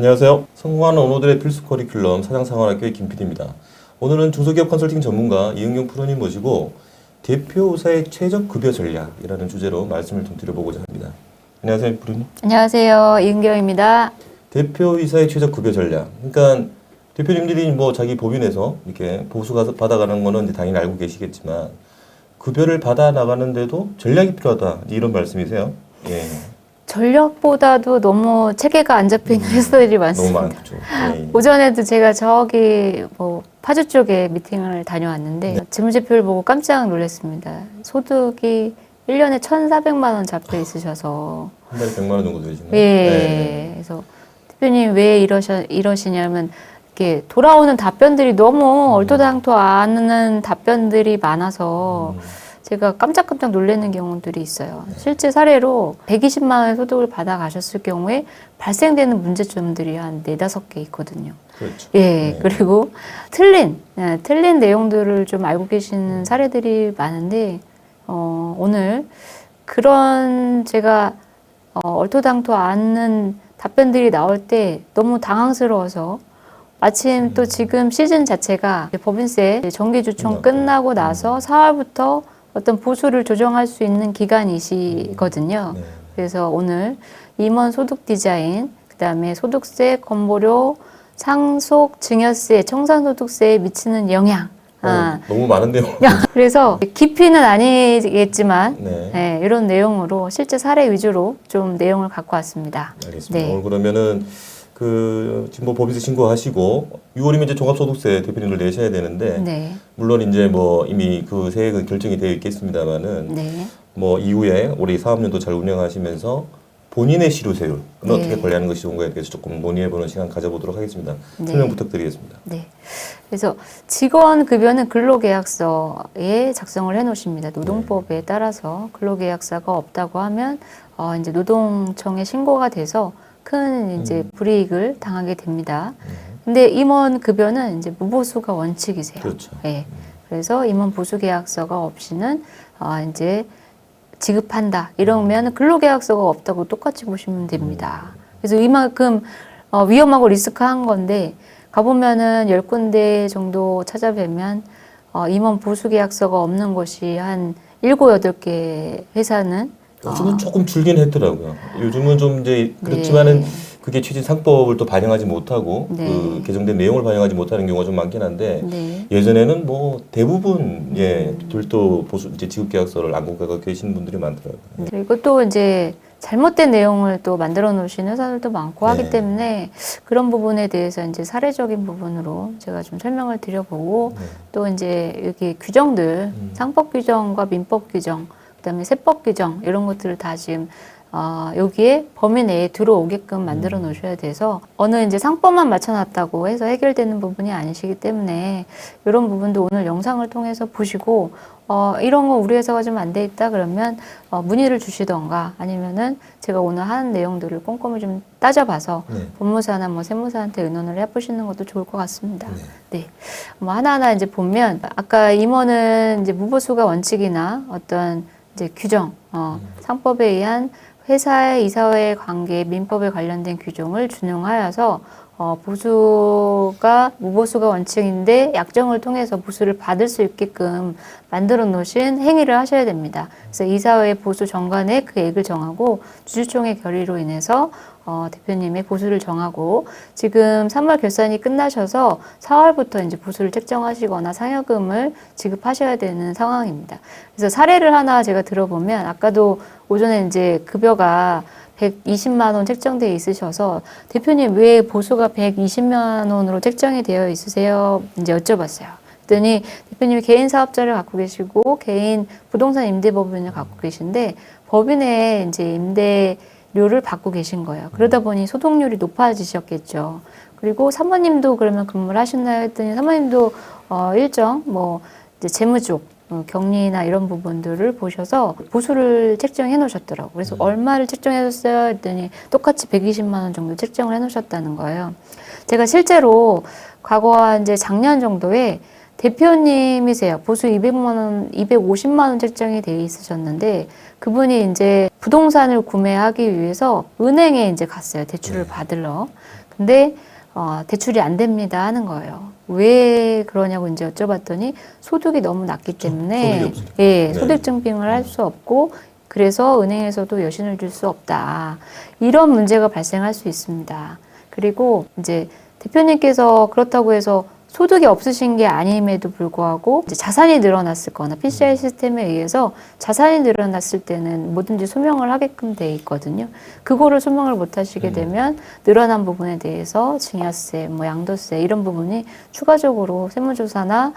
안녕하세요. 성공하는 오너들의 필수 커리큘럼 사장상환학교의 김PD입니다. 오늘은 중소기업 컨설팅 전문가 이은경 프로님 모시고 대표이사의 최적 급여 전략이라는 주제로 말씀을 좀 드려보고자 합니다. 안녕하세요, 프로님. 안녕하세요, 이은경입니다. 대표이사의 최적 급여 전략. 그러니까 대표님들이 뭐 자기 법인에서 이렇게 보수 받아가는 거는 이제 당연히 알고 계시겠지만 급여를 받아 나가는데도 전략이 필요하다 이런 말씀이세요. 예. 전략보다도 너무 체계가 안 잡혀 있는 회사들이 많습니다. 너무 많죠. 예. 오전에도 제가 저기 파주 쪽에 미팅을 다녀왔는데 재무제표를 보고 깜짝 놀랐습니다. 소득이 1년에 1,400만 원 잡혀 있으셔서 한 달에 100만 원 정도 되시나요? 예. 네. 그래서 대표님 왜 이러시냐면 이렇게 돌아오는 답변들이 너무 얼토당토 않는 답변들이 많아서 제가 깜짝깜짝 놀라는 경우들이 있어요. 실제 사례로 120만 원의 소득을 받아 가셨을 경우에 발생되는 문제점들이 한 4-5개 있거든요. 그렇죠. 예, 네. 그리고 틀린 내용들을 좀 알고 계시는 사례들이 많은데, 오늘 그런 제가 얼토당토 않는 답변들이 나올 때 너무 당황스러워서 마침 또 지금 시즌 자체가 법인세 정기주총 끝나고 나서 4월부터 어떤 보수를 조정할 수 있는 기간이시거든요. 네. 그래서 오늘 임원 소득 디자인, 그 다음에 소득세, 건보료, 상속, 증여세, 청산소득세에 미치는 영향. 너무 많은데요. 그래서 깊이는 아니겠지만 네. 네, 이런 내용으로 실제 사례 위주로 좀 내용을 갖고 왔습니다. 알겠습니다. 네. 오늘 그러면은 지금 뭐 법인세 신고하시고 6월이면 이제 종합소득세 대표님들 내셔야 되는데 네. 물론 이제 뭐 이미 그 세액은 결정이 되어 있겠습니다만은 네. 뭐 이후에 올해 사업년도 잘 운영하시면서 본인의 실효세율은 네. 어떻게 관리하는 것이 좋은가에 대해서 조금 논의해보는 시간 가져보도록 하겠습니다. 네. 설명 부탁드리겠습니다. 네. 그래서 직원 급여는 근로계약서에 작성을 해 놓으십니다. 노동법에 따라서 근로계약서가 없다고 하면 이제 노동청에 신고가 돼서 큰 이제 불이익을 당하게 됩니다. 근데 임원 급여는 이제 무보수가 원칙이세요. 그렇죠. 네. 그래서 임원 보수 계약서가 없이는 이제 지급한다. 이러면 근로계약서가 없다고 똑같이 보시면 됩니다. 그래서 이만큼 위험하고 리스크한 건데 가보면은 10군데 정도 찾아뵈면 임원 보수 계약서가 없는 곳이 한 7, 8개 회사는 요즘은 조금 줄긴 했더라고요. 요즘은 좀 이제 그렇지만은 그게 취진 상법을 또 반영하지 못하고 네. 그 개정된 내용을 반영하지 못하는 경우가 좀 많긴 한데 네. 예전에는 뭐 대부분 별도 보수 이제 지급계약서를 안 공개하고 계신 분들이 많더라고요. 그리고 또 이제 잘못된 내용을 또 만들어 놓으시는 회사들도 많고 하기 때문에 그런 부분에 대해서 이제 사례적인 부분으로 제가 좀 설명을 드려보고 또 이제 여기 규정들 상법 규정과 민법 규정 그다음에 세법 규정 이런 것들을 다 지금 여기에 범위 내에 들어오게끔 만들어 놓으셔야 돼서 어느 이제 상법만 맞춰놨다고 해서 해결되는 부분이 아니시기 때문에 이런 부분도 오늘 영상을 통해서 보시고 이런 거 우리 회사가 좀 안 돼 있다 그러면 문의를 주시던가 아니면은 제가 오늘 하는 내용들을 꼼꼼히 좀 따져봐서 법무사나 뭐 세무사한테 의논을 해보시는 것도 좋을 것 같습니다. 네. 뭐 하나하나 이제 보면 아까 임원은 이제 무보수가 원칙이나 어떤 이제 규정, 상법에 의한 회사의 이사와의 관계, 민법에 관련된 규정을 준용하여서 무보수가 원칙인데 약정을 통해서 보수를 받을 수 있게끔 만들어 놓으신 행위를 하셔야 됩니다. 그래서 이사회 보수 정관에 그 액을 정하고 주주총회 결의로 인해서 대표님의 보수를 정하고 지금 3월 결산이 끝나셔서 4월부터 이제 보수를 책정하시거나 상여금을 지급하셔야 되는 상황입니다. 그래서 사례를 하나 제가 들어보면 아까도 오전에 이제 급여가 120만 원 책정되어 있으셔서 대표님 왜 보수가 120만 원으로 책정이 되어 있으세요? 이제 여쭤봤어요. 그랬더니 대표님이 개인 사업자를 갖고 계시고 개인 부동산 임대법인을 갖고 계신데 법인의 이제 임대료를 받고 계신 거예요. 그러다 보니 소득률이 높아지셨겠죠. 그리고 사모님도 그러면 근무를 하셨나요? 했더니 사모님도 일정 뭐 이제 재무 쪽 격리나 이런 부분들을 보셔서 보수를 책정해 놓으셨더라고요. 그래서 얼마를 책정해 줬어요? 했더니 똑같이 120만 원 정도 책정을 해 놓으셨다는 거예요. 제가 실제로 과거 이제 작년 정도에 대표님이세요. 보수 200만 원, 250만 원 책정이 돼 있으셨는데 그분이 이제 부동산을 구매하기 위해서 은행에 이제 갔어요. 대출을 받으러. 근데 대출이 안 됩니다 하는 거예요. 왜 그러냐고 이제 여쭤봤더니 소득이 너무 낮기 때문에 소득이 없으니까. 예, 네. 소득 증빙을 할 수 없고 그래서 은행에서도 여신을 줄 수 없다. 이런 문제가 발생할 수 있습니다. 그리고 이제 대표님께서 그렇다고 해서 소득이 없으신 게 아님에도 불구하고 이제 자산이 늘어났을 거나 PCI 시스템에 의해서 자산이 늘어났을 때는 뭐든지 소명을 하게끔 돼 있거든요. 그거를 소명을 못 하시게 되면 늘어난 부분에 대해서 증여세, 뭐 양도세 이런 부분이 추가적으로 세무조사나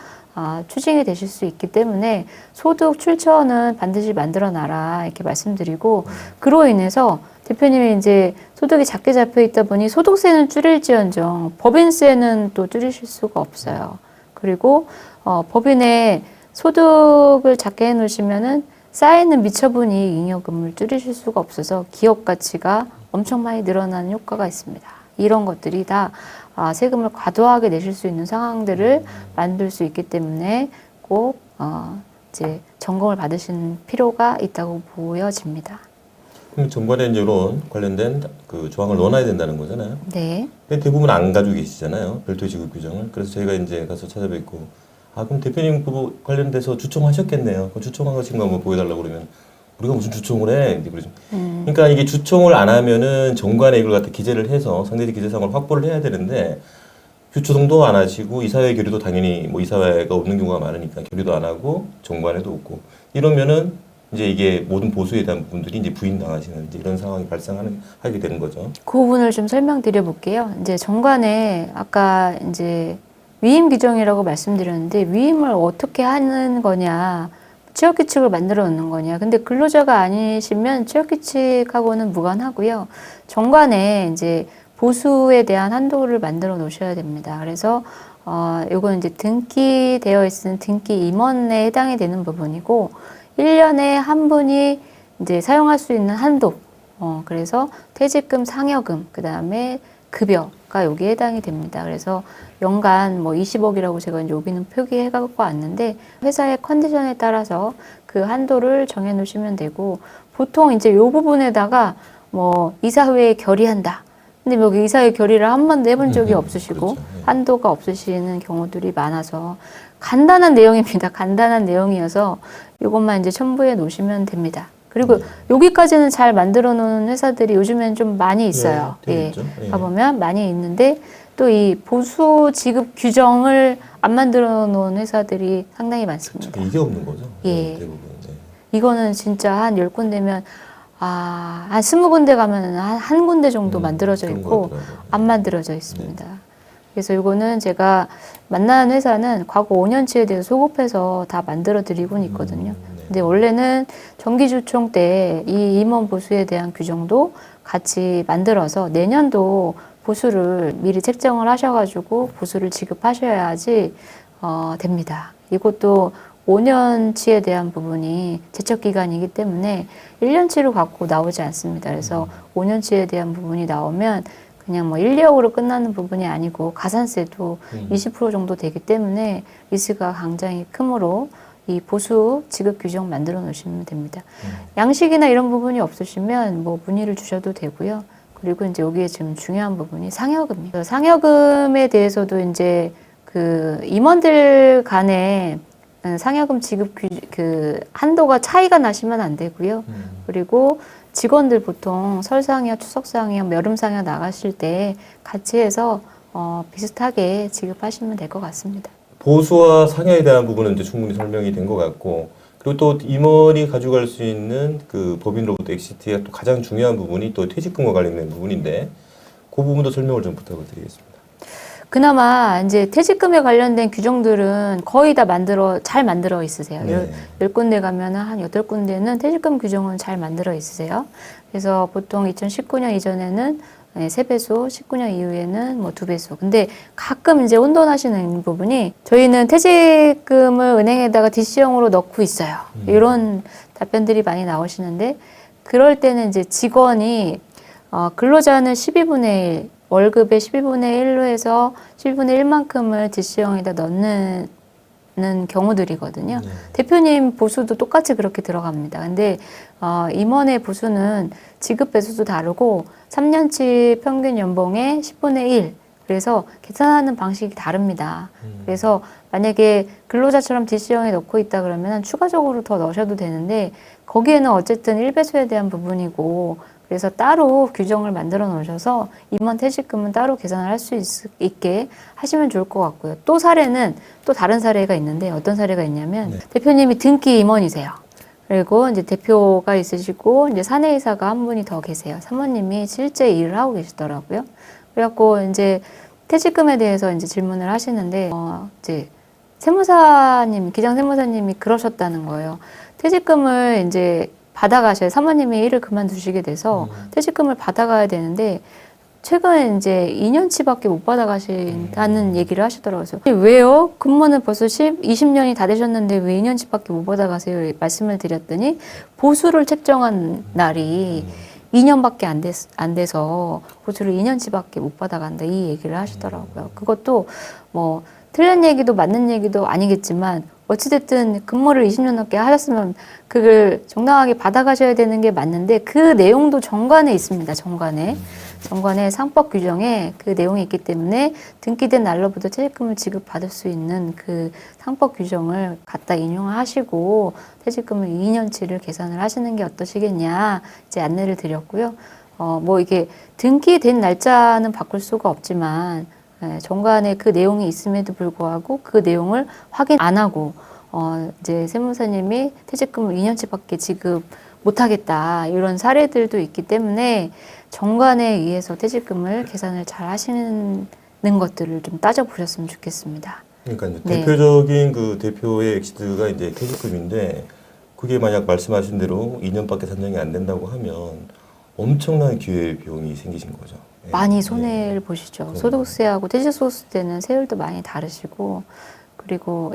추징이 되실 수 있기 때문에 소득 출처는 반드시 만들어 놔라 이렇게 말씀드리고 그로 인해서 대표님이 이제 소득이 작게 잡혀 있다 보니 소득세는 줄일지언정 법인세는 또 줄이실 수가 없어요. 그리고 법인에 소득을 작게 해놓으시면은 쌓이는 미처분 이익 잉여금을 줄이실 수가 없어서 기업 가치가 엄청 많이 늘어나는 효과가 있습니다. 이런 것들이 다 세금을 과도하게 내실 수 있는 상황들을 만들 수 있기 때문에 꼭 이제 점검을 받으시는 필요가 있다고 보여집니다. 그럼 전반에 이제 이런 관련된 그 조항을 넣어놔야 된다는 거잖아요. 네. 근데 대부분 안 가지고 계시잖아요. 별도의 지급 규정을. 그래서 저희가 이제 가서 찾아뵙고 그럼 대표님 그거 관련돼서 주총하셨겠네요. 그 주총한 거 지금 한번 보여달라고 그러면 우리가 무슨 주총을 해? 그러죠. 그러니까 이게 주총을 안 하면은 정관에 이걸 갖다 기재를 해서 상대적 기재상을 확보를 해야 되는데 주총도 안 하시고 이사회 결의도 당연히 뭐 이사회가 없는 경우가 많으니까 결의도 안 하고 정관에도 없고 이러면은 이제 이게 모든 보수에 대한 부분들이 이제 부인당하시는 이제 이런 상황이 하게 되는 거죠. 그 부분을 좀 설명드려 볼게요. 이제 정관에 아까 이제 위임 규정이라고 말씀드렸는데 위임을 어떻게 하는 거냐, 취업규칙을 만들어 놓는 거냐. 근데 근로자가 아니시면 취업규칙하고는 무관하고요. 정관에 이제 보수에 대한 한도를 만들어 놓으셔야 됩니다. 그래서 요건 이제 등기되어 있는 등기 임원에 해당이 되는 부분이고 1년에 한 분이 이제 사용할 수 있는 한도. 그래서 퇴직금, 상여금, 그 다음에 급여가 여기에 해당이 됩니다. 그래서 연간 뭐 20억이라고 제가 이제 여기는 표기해 갖고 왔는데 회사의 컨디션에 따라서 그 한도를 정해 놓으시면 되고 보통 이제 요 부분에다가 뭐 이사회에 결의한다. 근데 여기 이사회 결의를 한 번도 해본 적이 없으시고 그렇죠. 네. 한도가 없으시는 경우들이 많아서 간단한 내용입니다. 간단한 내용이어서 이것만 이제 첨부해 놓으시면 됩니다. 그리고 여기까지는 잘 만들어 놓은 회사들이 요즘엔 좀 많이 있어요. 네, 예. 가보면 많이 있는데 또 이 보수 지급 규정을 안 만들어 놓은 회사들이 상당히 많습니다. 그렇죠. 이게 없는 거죠. 예. 대부분. 네. 이거는 진짜 한 10군데면 한 20군데 가면 한 군데 정도 만들어져 그런 것 있고 같더라고요. 안 만들어져 있습니다. 그래서 이거는 제가 만나는 회사는 과거 5년치에 대해서 소급해서 다 만들어 드리고 있거든요. 네. 근데 원래는 정기주총 때 이 임원 보수에 대한 규정도 같이 만들어서 내년도 보수를 미리 책정을 하셔가지고 보수를 지급하셔야지 됩니다. 이것도 5년치에 대한 부분이 제척기간이기 때문에 1년치로 갖고 나오지 않습니다. 그래서 5년치에 대한 부분이 나오면 그냥 뭐 1, 2억으로 끝나는 부분이 아니고 가산세도 20% 정도 되기 때문에 리스크가 굉장히 크므로 이 보수 지급 규정 만들어 놓으시면 됩니다. 양식이나 이런 부분이 없으시면 뭐 문의를 주셔도 되고요. 그리고 이제 여기에 지금 중요한 부분이 상여금이에요. 상여금에 대해서도 이제 그 임원들 간에 상여금 지급 그 한도가 차이가 나시면 안 되고요. 그리고 직원들 보통 설상여, 추석상여, 여름상여 나가실 때 같이 해서 비슷하게 지급하시면 될 것 같습니다. 보수와 상여에 대한 부분은 이제 충분히 설명이 된 것 같고 그리고 또 임원이 가져갈 수 있는 그 법인으로부터 엑시트의 또 가장 중요한 부분이 또 퇴직금과 관련된 부분인데 그 부분도 설명을 좀 부탁을 드리겠습니다. 그나마 이제 퇴직금에 관련된 규정들은 거의 다 잘 만들어 있으세요. 네. 10군데 가면은 한 8군데는 퇴직금 규정은 잘 만들어 있으세요. 그래서 보통 2019년 이전에는 3배수, 19년 이후에는 뭐 2배수. 근데 가끔 이제 혼돈하시는 부분이 저희는 퇴직금을 은행에다가 DC형으로 넣고 있어요. 이런 답변들이 많이 나오시는데 그럴 때는 이제 직원이 근로자는 12분의 1, 월급의 12분의 1로 해서 12분의 1만큼을 DC형에다 넣는 경우들이거든요. 대표님 보수도 똑같이 그렇게 들어갑니다. 근데 임원의 보수는 지급 배수도 다르고 3년치 평균 연봉의 10분의 1. 그래서 계산하는 방식이 다릅니다. 그래서 만약에 근로자처럼 DC형에 넣고 있다 그러면 추가적으로 더 넣으셔도 되는데 거기에는 어쨌든 1배수에 대한 부분이고 그래서 따로 규정을 만들어 놓으셔서 임원 퇴직금은 따로 계산을 할 수 있게 하시면 좋을 것 같고요. 또 사례는 또 다른 사례가 있는데 어떤 사례가 있냐면 대표님이 등기 임원이세요. 그리고 이제 대표가 있으시고 이제 사내이사가 한 분이 더 계세요. 사모님이 실제 일을 하고 계시더라고요. 그래갖고 이제 퇴직금에 대해서 이제 질문을 하시는데 이제 세무사님, 기장 세무사님이 그러셨다는 거예요. 퇴직금을 이제 받아가셔야 사모님이 일을 그만두시게 돼서 퇴직금을 받아가야 되는데 최근 이제 2년치밖에 못 받아가신다는 얘기를 하시더라고요. 왜요? 근무는 벌써 20년이 다 되셨는데 왜 2년치밖에 못 받아가세요? 말씀을 드렸더니 보수를 책정한 날이 2년밖에 안 돼서 보수를 2년치밖에 못 받아간다 이 얘기를 하시더라고요. 그것도 뭐 틀린 얘기도 맞는 얘기도 아니겠지만 어찌됐든 근무를 20년 넘게 하셨으면 그걸 정당하게 받아가셔야 되는 게 맞는데 그 내용도 정관에 있습니다. 정관에 상법 규정에 그 내용이 있기 때문에 등기된 날로부터 퇴직금을 지급받을 수 있는 그 상법 규정을 갖다 인용을 하시고 퇴직금을 2년치를 계산을 하시는 게 어떠시겠냐 이제 안내를 드렸고요. 뭐 이게 등기된 날짜는 바꿀 수가 없지만 정관에 그 내용이 있음에도 불구하고 그 내용을 확인 안 하고 이제 세무사님이 퇴직금을 2년치밖에 지급 못하겠다 이런 사례들도 있기 때문에 정관에 의해서 퇴직금을 계산을 잘 하시는 것들을 좀 따져보셨으면 좋겠습니다. 그러니까 이제 대표적인 그 대표의 엑시트가 이제 퇴직금인데 그게 만약 말씀하신 대로 2년밖에 산정이 안 된다고 하면 엄청난 기회 비용이 생기신 거죠. 많이 손해를 보시죠. 소득세하고 퇴직소득세 때는 세율도 많이 다르시고 그리고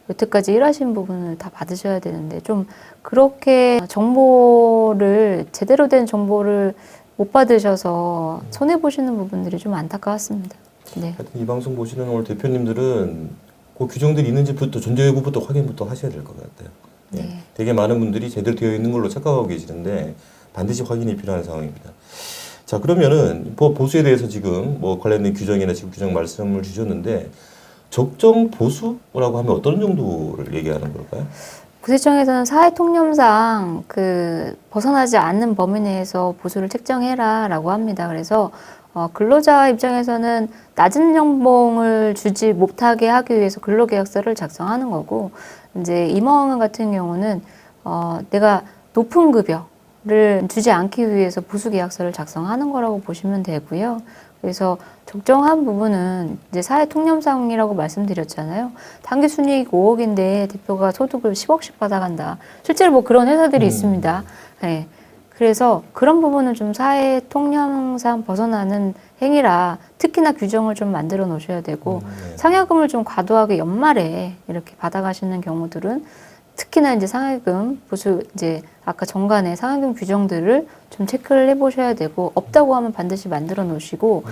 여태까지 일하신 부분을 다 받으셔야 되는데 좀 그렇게 정보를 제대로 된 정보를 못 받으셔서 손해 보시는 부분들이 좀 안타까웠습니다. 네. 하여튼 이 방송 보시는 오늘 대표님들은 그 규정들이 있는지부터 전제 여부부터 확인부터 하셔야 될 것 같아요. 네. 되게 많은 분들이 제대로 되어 있는 걸로 착각하고 계시는데 반드시 확인이 필요한 상황입니다. 자, 그러면은 보수에 대해서 지금 뭐 관련된 규정이나 지급 규정 말씀을 주셨는데 적정 보수라고 하면 어떤 정도를 얘기하는 걸까요? 구세청에서는 사회통념상 벗어나지 않는 범위 내에서 보수를 책정해라라고 합니다. 그래서 근로자 입장에서는 낮은 연봉을 주지 못하게 하기 위해서 근로계약서를 작성하는 거고 이제 임원 같은 경우는 내가 높은 급여를 주지 않기 위해서 보수계약서를 작성하는 거라고 보시면 되고요. 그래서 적정한 부분은 이제 사회통념상이라고 말씀드렸잖아요. 당기순이익 5억인데 대표가 소득을 10억씩 받아간다. 실제로 뭐 그런 회사들이 있습니다. 네. 그래서 그런 부분은 좀 사회통념상 벗어나는 행위라 특히나 규정을 좀 만들어 놓으셔야 되고 상여금을 좀 과도하게 연말에 이렇게 받아가시는 경우들은 특히나 이제 상여금 보수 이제 아까 정관의 상여금 규정들을 좀 체크를 해보셔야 되고 없다고 하면 반드시 만들어 놓으시고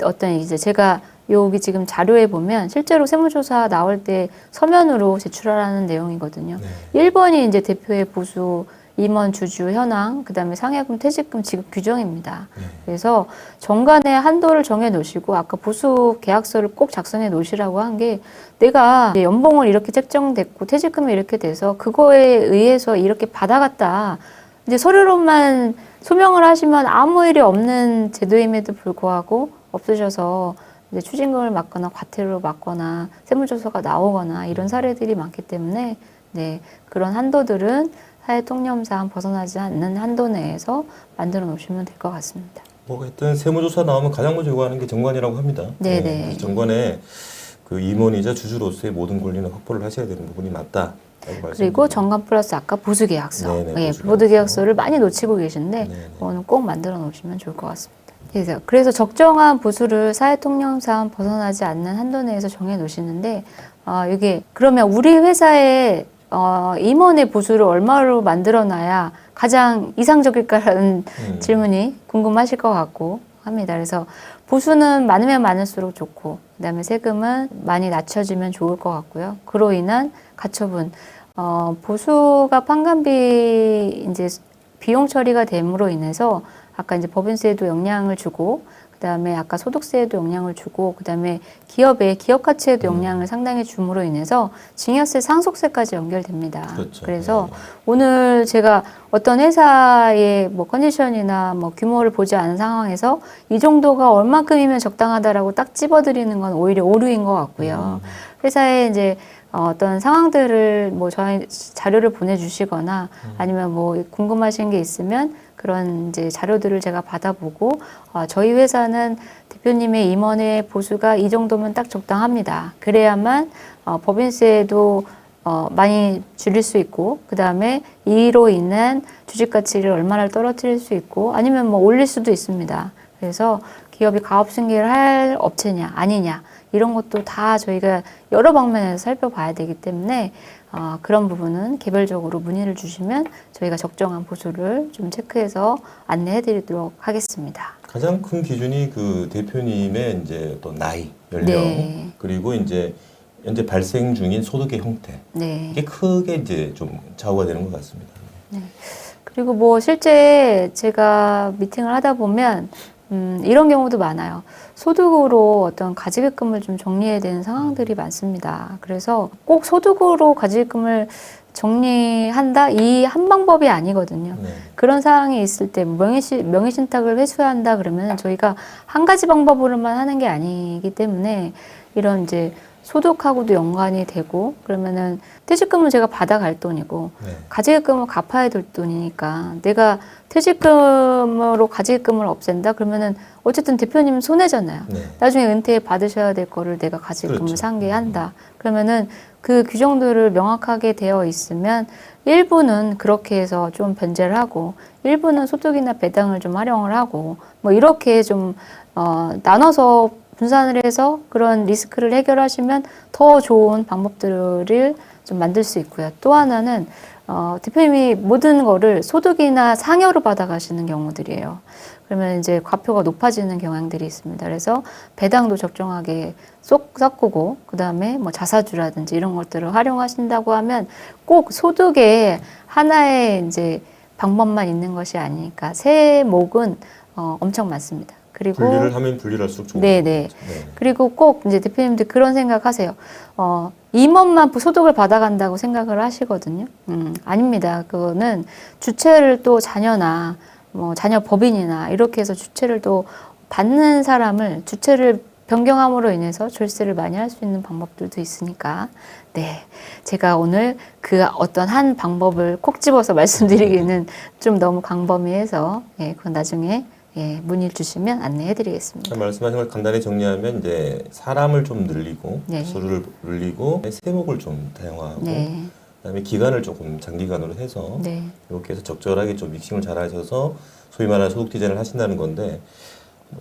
어떤 이제 제가 여기 지금 자료에 보면 실제로 세무조사 나올 때 서면으로 제출하라는 내용이거든요. 1번이 이제 대표의 보수 임원 주주 현황, 그 다음에 상여금 퇴직금 지급 규정입니다. 그래서 정관의 한도를 정해 놓으시고 아까 보수 계약서를 꼭 작성해 놓으시라고 한 게 내가 연봉을 이렇게 책정됐고 퇴직금이 이렇게 돼서 그거에 의해서 이렇게 받아갔다. 이제 서류로만 소명을 하시면 아무 일이 없는 제도임에도 불구하고 없으셔서 이제 추징금을 맞거나 과태료를 맞거나 세무조사가 나오거나 이런 사례들이 많기 때문에 그런 한도들은 사회통념상 벗어나지 않는 한도 내에서 만들어 놓으시면 될 것 같습니다. 뭐 하여튼 세무조사 나오면 가장 먼저 요구하는 게 정관이라고 합니다. 네네. 정관에 그 임원이자 주주로서의 모든 권리는 확보를 하셔야 되는 부분이 맞다. 그리고 정관 플러스 아까 보수계약서. 네네, 보수계약서를 많이 놓치고 계신데 그거는 꼭 만들어 놓으시면 좋을 것 같습니다. 그래서 적정한 보수를 사회통념상 벗어나지 않는 한도 내에서 정해 놓으시는데 이게 그러면 우리 회사에 임원의 보수를 얼마로 만들어놔야 가장 이상적일까라는 질문이 궁금하실 것 같고 합니다. 그래서 보수는 많으면 많을수록 좋고, 그다음에 세금은 많이 낮춰지면 좋을 것 같고요. 그로 인한 가처분, 보수가 판관비 이제 비용 처리가 됨으로 인해서 아까 이제 법인세에도 영향을 주고, 그다음에 아까 소득세에도 영향을 주고, 그다음에 기업의 기업 가치에도 영향을 상당히 줌으로 인해서 증여세, 상속세까지 연결됩니다. 그렇죠. 그래서 네. 오늘 제가 어떤 회사의 뭐 컨디션이나 뭐 규모를 보지 않은 상황에서 이 정도가 얼마큼이면 적당하다라고 딱 집어드리는 건 오히려 오류인 것 같고요. 회사에 이제 어떤 상황들을 뭐 저희 자료를 보내주시거나 아니면 뭐 궁금하신 게 있으면 그런 이제 자료들을 제가 받아보고 저희 회사는 대표님의 임원의 보수가 이 정도면 딱 적당합니다. 그래야만 법인세도 많이 줄일 수 있고, 그 다음에 이로 인한 주식 가치를 얼마나 떨어뜨릴 수 있고, 아니면 뭐 올릴 수도 있습니다. 그래서 기업이 가업 승계를 할 업체냐 아니냐 이런 것도 다 저희가 여러 방면에서 살펴봐야 되기 때문에 그런 부분은 개별적으로 문의를 주시면 저희가 적정한 보수를 좀 체크해서 안내해 드리도록 하겠습니다. 가장 큰 기준이 그 대표님의 이제 어떤 나이, 연령, 네. 그리고 이제 현재 발생 중인 소득의 형태. 네. 이게 크게 이제 좀 좌우가 되는 것 같습니다. 그리고 뭐 실제 제가 미팅을 하다 보면 이런 경우도 많아요. 소득으로 어떤 가지급금을 좀 정리해야 되는 상황들이 많습니다. 그래서 꼭 소득으로 가지급금을 정리한다? 이 한 방법이 아니거든요. 네. 그런 상황이 있을 때 명의신탁을 회수한다 그러면 저희가 한 가지 방법으로만 하는 게 아니기 때문에 이런 이제 소득하고도 연관이 되고 그러면은 퇴직금은 제가 받아갈 돈이고 네. 가지급금을 갚아야 될 돈이니까 내가 퇴직금으로 가지급금을 없앤다 그러면은 어쨌든 대표님은 손해잖아요. 네. 나중에 은퇴 받으셔야 될 거를 내가 가지급금을 그렇죠. 상계한다. 그러면은 그 규정들을 명확하게 되어 있으면 일부는 그렇게 해서 좀 변제를 하고 일부는 소득이나 배당을 좀 활용을 하고 뭐 이렇게 좀 나눠서 분산을 해서 그런 리스크를 해결하시면 더 좋은 방법들을 좀 만들 수 있고요. 또 하나는 대표님이 모든 거를 소득이나 상여로 받아가시는 경우들이에요. 그러면 이제 과표가 높아지는 경향들이 있습니다. 그래서 배당도 적정하게 섞고 그 다음에 뭐 자사주라든지 이런 것들을 활용하신다고 하면 꼭 소득에 하나의 이제 방법만 있는 것이 아니니까 세목은 엄청 많습니다. 그리고 분리를 하면 분리할수록 좋은 네네. 거죠. 네. 그리고 꼭 이제 대표님들 그런 생각하세요. 임원만 소득을 받아간다고 생각을 하시거든요. 아닙니다. 그거는 주체를 또 자녀나 뭐 자녀 법인이나 이렇게 해서 주체를 또 받는 사람을 주체를 변경함으로 인해서 졸세를 많이 할 수 있는 방법들도 있으니까 네 제가 오늘 그 어떤 한 방법을 콕 집어서 말씀드리기는 좀 너무 광범위해서 그건 나중에 문의를 주시면 안내해드리겠습니다. 말씀하신 걸 간단히 정리하면 이제 사람을 좀 늘리고 네. 수를 늘리고 세목을 좀 다양화하고 네, 그다음에 기간을 조금 장기간으로 해서 네, 이렇게 해서 적절하게 좀 믹싱을 잘 하셔서 소위 말하는 소득 디자인을 하신다는 건데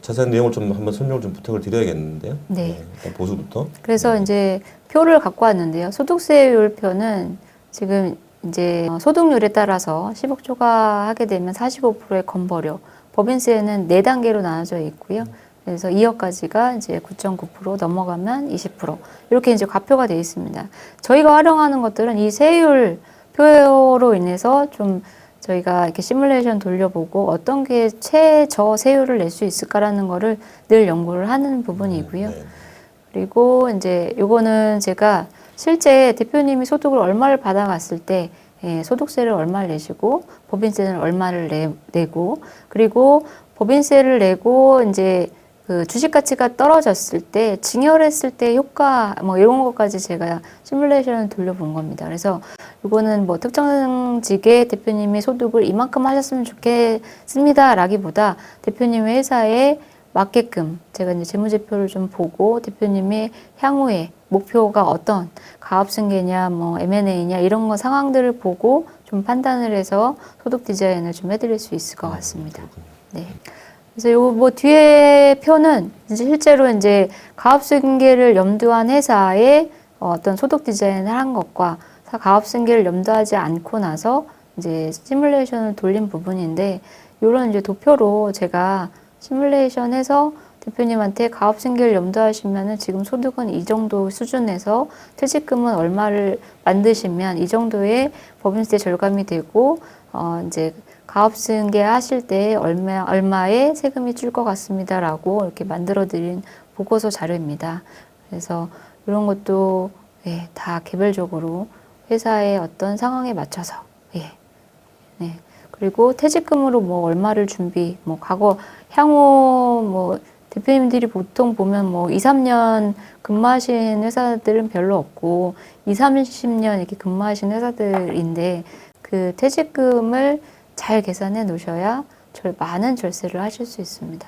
자세한 내용을 좀 한번 설명을 좀 부탁을 드려야겠는데요. 네. 일단 보수부터. 그래서 이제 표를 갖고 왔는데요. 소득세율표는 지금 이제 소득률에 따라서 10억 초과하게 되면 45%의 건보료, 법인세는 4단계로 나눠져 있고요. 그래서 2억까지가 이제 9.9% 넘어가면 20% 이렇게 이제 과표가 되어 있습니다. 저희가 활용하는 것들은 이 세율 표로 인해서 좀 저희가 이렇게 시뮬레이션 돌려보고 어떤 게 최저 세율을 낼 수 있을까라는 거를 늘 연구를 하는 부분이고요. 네. 그리고 이제 요거는 제가 실제 대표님이 소득을 얼마를 받아갔을 때 소득세를 얼마를 내시고 법인세는 얼마를 내고 그리고 법인세를 내고 이제 그 주식 가치가 떨어졌을 때 증여했을 때 효과 뭐 이런 것까지 제가 시뮬레이션을 돌려본 겁니다. 그래서 이거는 뭐 특정직의 대표님이 소득을 이만큼 하셨으면 좋겠습니다라기보다 대표님의 회사에 맞게끔 제가 이제 재무제표를 좀 보고 대표님의 향후에 목표가 어떤 가업승계냐 뭐 M&A냐 이런 거 상황들을 보고 좀 판단을 해서 소득 디자인을 좀 해드릴 수 있을 것 같습니다. 네. 그래서 요 뭐 뒤에 표는 이제 실제로 이제 가업승계를 염두한 회사의 어떤 소득 디자인을 한 것과 가업승계를 염두하지 않고 나서 이제 시뮬레이션을 돌린 부분인데 요런 이제 도표로 제가 시뮬레이션해서 대표님한테 가업 생계를 염두하시면은 지금 소득은 이 정도 수준에서 퇴직금은 얼마를 만드시면 이 정도의 법인세 절감이 되고 이제 가업 승계 하실 때 얼마의 세금이 줄 것 같습니다라고 이렇게 만들어드린 보고서 자료입니다. 그래서 이런 것도 예, 다 개별적으로 회사의 어떤 상황에 맞춰서 예, 네. 그리고 퇴직금으로 뭐 얼마를 준비, 뭐 과거 향후 뭐 대표님들이 보통 보면 뭐 2, 3년 근무하신 회사들은 별로 없고 2, 30년 이렇게 근무하신 회사들인데 그 퇴직금을 잘 계산해 놓으셔야 많은 절세를 하실 수 있습니다.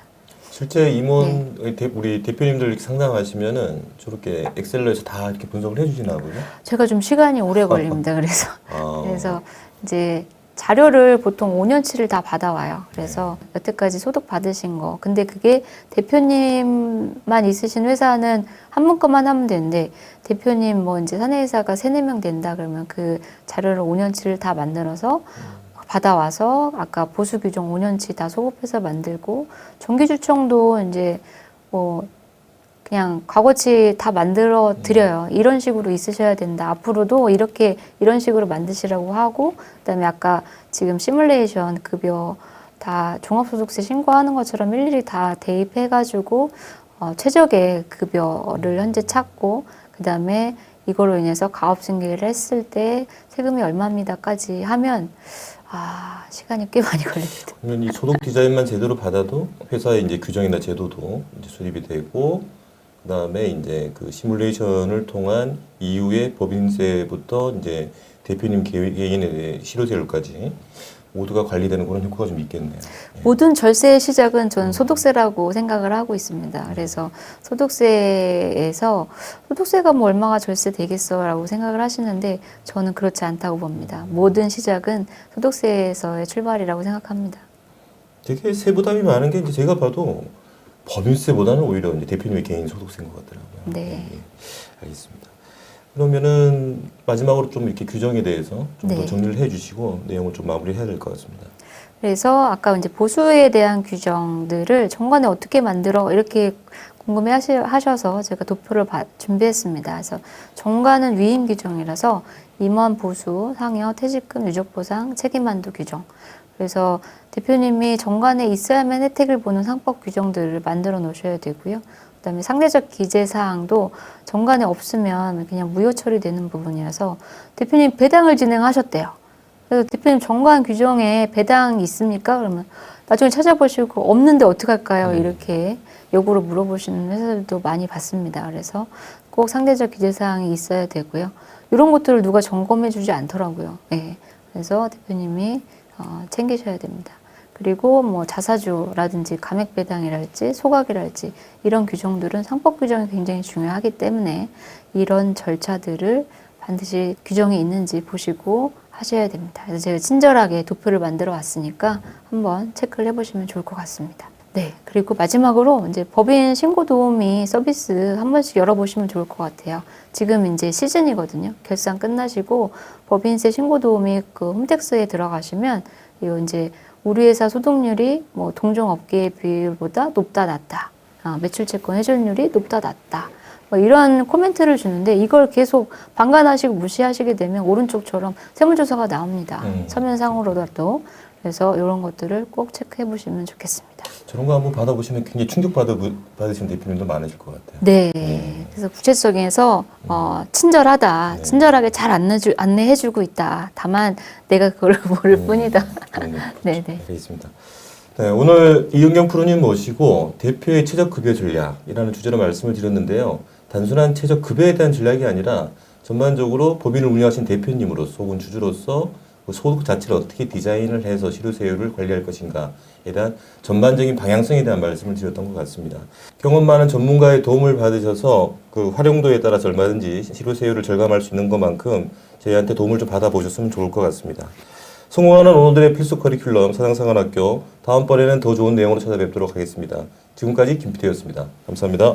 실제 임원 우리 대표님들 이렇게 상담하시면은 저렇게 엑셀러에서 다 이렇게 분석을 해주시나 보요? 제가 좀 시간이 오래 걸립니다. 그래서 아. 그래서 이제 자료를 보통 5년치를 다 받아와요. 그래서 여태까지 소득 받으신 거. 근데 그게 대표님만 있으신 회사는 한 문건만 하면 되는데 대표님 뭐 이제 사내회사가 3, 4명 된다 그러면 그 자료를 5년치를 다 만들어서 받아와서 아까 보수 규정 5년치 다 소급해서 만들고 정기주청도 이제 뭐 그냥 과거치 다 만들어 드려요. 이런 식으로 있으셔야 된다. 앞으로도 이런 식으로 만드시라고 하고, 그다음에 아까 지금 시뮬레이션 급여 다 종합소득세 신고하는 것처럼 일일이 다 대입해가지고 최적의 급여를 현재 찾고, 그다음에 이걸로 인해서 가업승계를 했을 때 세금이 얼마입니다까지 하면 시간이 꽤 많이 걸립니다. 그러면 이 소득 디자인만 제대로 받아도 회사의 이제 규정이나 제도도 이제 수립이 되고, 그다음에 이제 그 시뮬레이션을 통한 이후에 법인세부터 이제 대표님 개인의 실효세율까지 모두가 관리되는 그런 효과가 좀 있겠네요. 모든 절세의 시작은 저는 소득세라고 생각을 하고 있습니다. 그래서 소득세에서 소득세가 뭐 얼마가 절세 되겠어라고 생각을 하시는데 저는 그렇지 않다고 봅니다. 모든 시작은 소득세에서의 출발이라고 생각합니다. 되게 세부담이 많은 게 이제 제가 봐도 법인세보다는 오히려 이제 대표님의 개인 소득세인 것 같더라고요. 네. 예, 알겠습니다. 그러면은 마지막으로 좀 이렇게 규정에 대해서 좀 더 네. 정리를 해주시고 내용을 좀 마무리해야 될 것 같습니다. 그래서 아까 이제 보수에 대한 규정들을 정관에 어떻게 만들어 이렇게 궁금해 하셔서 제가 도표를 준비했습니다. 그래서 정관은 위임 규정이라서 임원 보수, 상여, 퇴직금, 유족보상, 책임한도 규정. 그래서 대표님이 정관에 있어야만 혜택을 보는 상법 규정들을 만들어 놓으셔야 되고요. 그다음에 상대적 기재 사항도 정관에 없으면 그냥 무효 처리되는 부분이라서 대표님 배당을 진행하셨대요. 그래서 대표님 정관 규정에 배당 있습니까? 그러면 나중에 찾아보시고 없는데 어떡할까요? 이렇게 역으로 물어보시는 회사들도 많이 봤습니다. 그래서 꼭 상대적 기재 사항이 있어야 되고요. 이런 것들을 누가 점검해 주지 않더라고요. 네. 그래서 대표님이 챙기셔야 됩니다. 그리고 뭐 자사주라든지 감액배당이랄지 소각이랄지 이런 규정들은 상법 규정이 굉장히 중요하기 때문에 이런 절차들을 반드시 규정이 있는지 보시고 하셔야 됩니다. 그래서 제가 친절하게 도표를 만들어 왔으니까 한번 체크를 해보시면 좋을 것 같습니다. 네. 그리고 마지막으로 이제 법인 신고 도우미 서비스 한 번씩 열어보시면 좋을 것 같아요. 지금 이제 시즌이거든요. 결산 끝나시고 법인세 신고 도우미 그 홈택스에 들어가시면 이 이제 우리 회사 소득률이 뭐 동종업계의 비율보다 높다 낮다, 매출채권 회전율이 높다 낮다, 뭐 이런 코멘트를 주는데 이걸 계속 방관하시고 무시하시게 되면 오른쪽처럼 세무조사가 나옵니다. 서면상으로라도. 그래서 이런 것들을 꼭 체크해 보시면 좋겠습니다. 저런 거 한번 받아보시면 굉장히 받으시는 대표님도 많으실 것 같아요. 네. 그래서 구체적에서 친절하다, 네. 친절하게 잘 안내해주고 있다. 다만 내가 그걸 모를 뿐이다. 네, 네. 알겠습니다. 네, 오늘 이은경 프로님 모시고 대표의 최저급여 전략이라는 주제로 말씀을 드렸는데요. 단순한 최저급여에 대한 전략이 아니라 전반적으로 법인을 운영하신 대표님으로서 혹은 주주로서 그 소득 자체를 어떻게 디자인을 해서 실효세율을 관리할 것인가에 대한 전반적인 방향성에 대한 말씀을 드렸던 것 같습니다. 경험 많은 전문가의 도움을 받으셔서 그 활용도에 따라서 얼마든지 실효세율을 절감할 수 있는 것만큼 저희한테 도움을 좀 받아보셨으면 좋을 것 같습니다. 성공하는 오너들의 필수 커리큘럼 사장상관학교, 다음번에는 더 좋은 내용으로 찾아뵙도록 하겠습니다. 지금까지 김PD였습니다. 감사합니다.